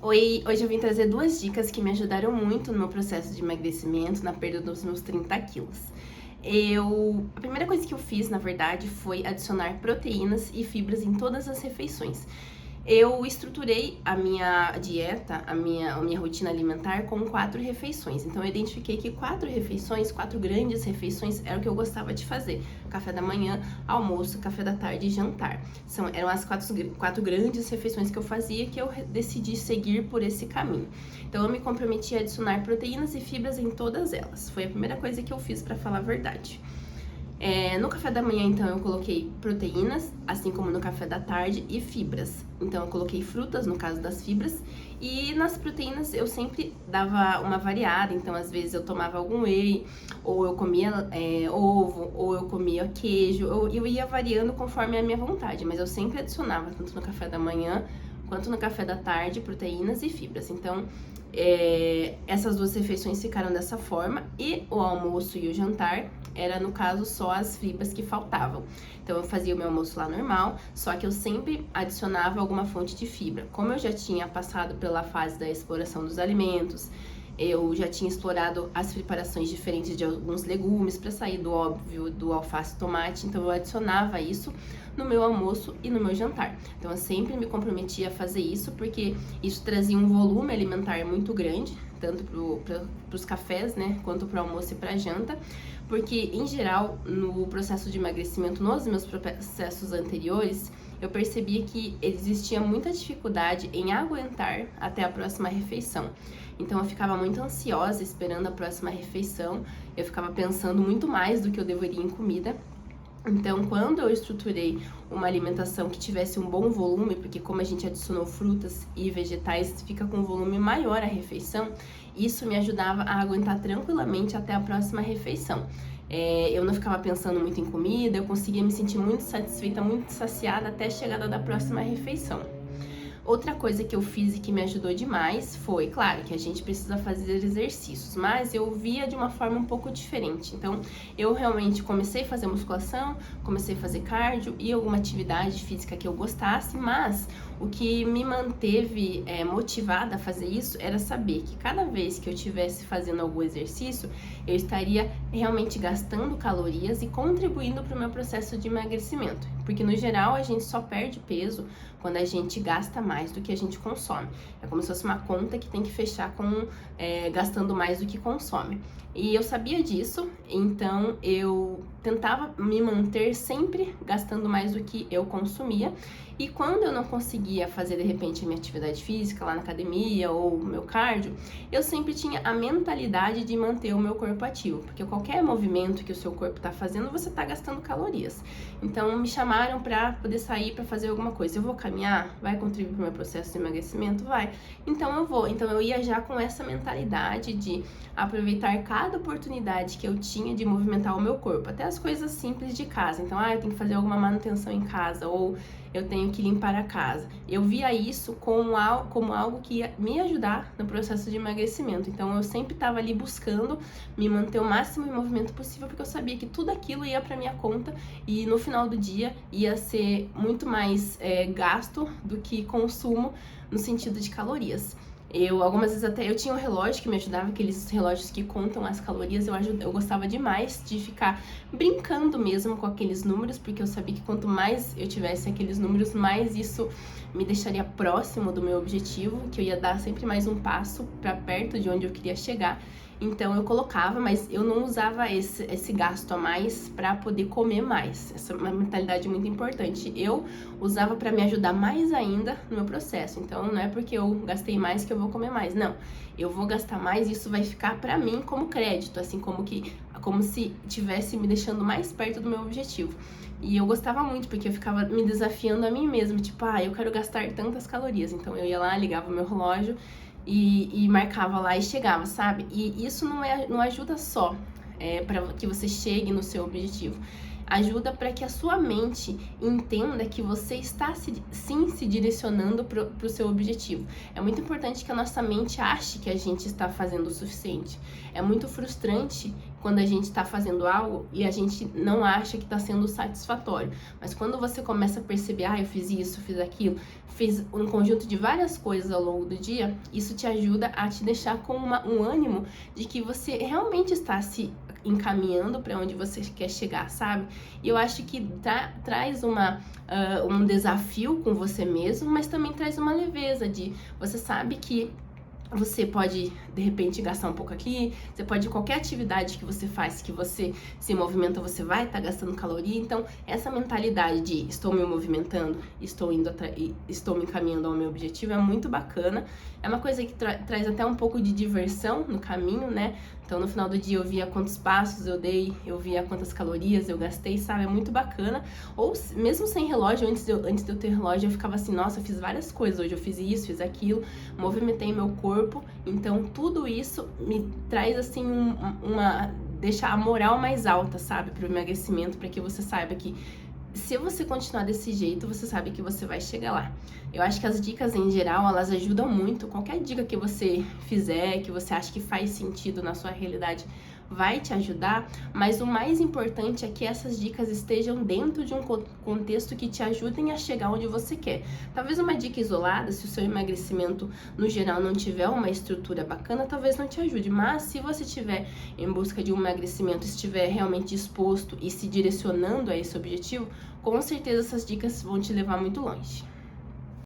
Oi, hoje eu vim trazer duas dicas que me ajudaram muito no meu processo de emagrecimento, na perda dos meus 30 quilos. A primeira coisa que eu fiz, na verdade, foi adicionar proteínas e fibras em todas as refeições. Eu estruturei a minha dieta, a minha rotina alimentar com 4 refeições. Então, eu identifiquei que 4 refeições, 4 grandes refeições, era o que eu gostava de fazer. Café da manhã, almoço, café da tarde e jantar. Eram as quatro grandes refeições que eu fazia, que eu decidi seguir por esse caminho. Então, eu me comprometi a adicionar proteínas e fibras em todas elas. Foi a primeira coisa que eu fiz, para falar a verdade. No café da manhã, então, eu coloquei proteínas, assim como no café da tarde, e fibras. Então, eu coloquei frutas, no caso das fibras, e nas proteínas eu sempre dava uma variada. Então, às vezes eu tomava algum whey, ou eu comia ovo, ou eu comia queijo. Eu ia variando conforme a minha vontade, mas eu sempre adicionava, tanto no café da manhã quanto no café da tarde, proteínas e fibras. Então, essas 2 refeições ficaram dessa forma, e o almoço e o jantar era, no caso, só as fibras que faltavam. Então, eu fazia o meu almoço lá normal, só que eu sempre adicionava alguma fonte de fibra. Como eu já tinha passado pela fase da exploração dos alimentos, eu já tinha explorado as preparações diferentes de alguns legumes, para sair do óbvio do alface e tomate. Então, eu adicionava isso no meu almoço e no meu jantar. Então, eu sempre me comprometia a fazer isso, porque isso trazia um volume alimentar muito grande, tanto para os cafés, né, quanto para o almoço e para a janta. Porque, em geral, no processo de emagrecimento, nos meus processos anteriores, eu percebia que existia muita dificuldade em aguentar até a próxima refeição. Então, eu ficava muito ansiosa esperando a próxima refeição, eu ficava pensando muito mais do que eu deveria em comida. Então, quando eu estruturei uma alimentação que tivesse um bom volume, porque como a gente adicionou frutas e vegetais, fica com um volume maior a refeição, isso me ajudava a aguentar tranquilamente até a próxima refeição. Eu não ficava pensando muito em comida, eu conseguia me sentir muito satisfeita, muito saciada até a chegada da próxima refeição. Outra coisa que eu fiz e que me ajudou demais foi, claro, que a gente precisa fazer exercícios, mas eu via de uma forma um pouco diferente. Então, eu realmente comecei a fazer musculação, comecei a fazer cardio e alguma atividade física que eu gostasse, mas o que me manteve motivada a fazer isso era saber que cada vez que eu estivesse fazendo algum exercício, eu estaria realmente gastando calorias e contribuindo para o meu processo de emagrecimento. Porque no geral a gente só perde peso quando a gente gasta mais do que a gente consome. É como se fosse uma conta que tem que fechar com gastando mais do que consome. E eu sabia disso, então eu tentava me manter sempre gastando mais do que eu consumia. E quando eu não conseguia fazer, de repente, a minha atividade física lá na academia ou o meu cardio, eu sempre tinha a mentalidade de manter o meu corpo ativo, porque qualquer movimento que o seu corpo está fazendo, você está gastando calorias. Então, me chamaram para poder sair para fazer alguma coisa. Eu vou caminhar? Vai contribuir para o meu processo de emagrecimento? Vai. Então, eu vou. Então, eu ia já com essa mentalidade de aproveitar cada oportunidade que eu tinha de movimentar o meu corpo, até as coisas simples de casa. Então, eu tenho que fazer alguma manutenção em casa, ou eu tenho que limpar a casa. Eu via isso como algo que ia me ajudar no processo de emagrecimento. Então, eu sempre estava ali buscando me manter o máximo em movimento possível, porque eu sabia que tudo aquilo ia para minha conta e no final do dia ia ser muito mais gasto do que consumo no sentido de calorias. Algumas vezes até eu tinha um relógio que me ajudava, aqueles relógios que contam as calorias. Eu gostava demais de ficar brincando mesmo com aqueles números, porque eu sabia que quanto mais eu tivesse aqueles números, mais isso me deixaria próximo do meu objetivo, que eu ia dar sempre mais um passo para perto de onde eu queria chegar. Então eu colocava, mas eu não usava esse gasto a mais para poder comer mais. Essa é uma mentalidade muito importante. Eu usava para me ajudar mais ainda no meu processo. Então não é porque eu gastei mais que eu vou comer mais. Não, eu vou gastar mais e isso vai ficar para mim como crédito, assim como se tivesse me deixando mais perto do meu objetivo. E eu gostava muito, porque eu ficava me desafiando a mim mesma, tipo, eu quero gastar tantas calorias. Então eu ia lá, ligava o meu relógio e marcava lá e chegava, sabe? E isso não ajuda só para que você chegue no seu objetivo. Ajuda para que a sua mente entenda que você está sim se direcionando para o seu objetivo. É muito importante que a nossa mente ache que a gente está fazendo o suficiente. É muito frustrante quando a gente tá fazendo algo e a gente não acha que tá sendo satisfatório. Mas quando você começa a perceber, eu fiz isso, fiz aquilo, fiz um conjunto de várias coisas ao longo do dia, isso te ajuda a te deixar com um ânimo de que você realmente está se encaminhando para onde você quer chegar, sabe? E eu acho que traz um desafio com você mesmo, mas também traz uma leveza de você sabe que você pode, de repente, gastar um pouco aqui. Você pode, qualquer atividade que você faz, que você se movimenta, você vai estar gastando caloria. Então, essa mentalidade de estou me movimentando, estou me encaminhando ao meu objetivo é muito bacana. É uma coisa que traz até um pouco de diversão no caminho, né? Então, no final do dia, eu via quantos passos eu dei, eu via quantas calorias eu gastei, sabe? É muito bacana. Ou mesmo sem relógio, antes de eu ter relógio, eu ficava assim, nossa, eu fiz várias coisas hoje, eu fiz isso, fiz aquilo, movimentei meu corpo. Então, tudo isso me traz, assim, deixar a moral mais alta, sabe? Pro emagrecimento, para que você saiba que se você continuar desse jeito, você sabe que você vai chegar lá. Eu acho que as dicas em geral, elas ajudam muito. Qualquer dica que você fizer, que você acha que faz sentido na sua realidade, vai te ajudar, mas o mais importante é que essas dicas estejam dentro de um contexto que te ajudem a chegar onde você quer. Talvez uma dica isolada, se o seu emagrecimento no geral não tiver uma estrutura bacana, talvez não te ajude, mas se você estiver em busca de um emagrecimento, estiver realmente disposto e se direcionando a esse objetivo, com certeza essas dicas vão te levar muito longe.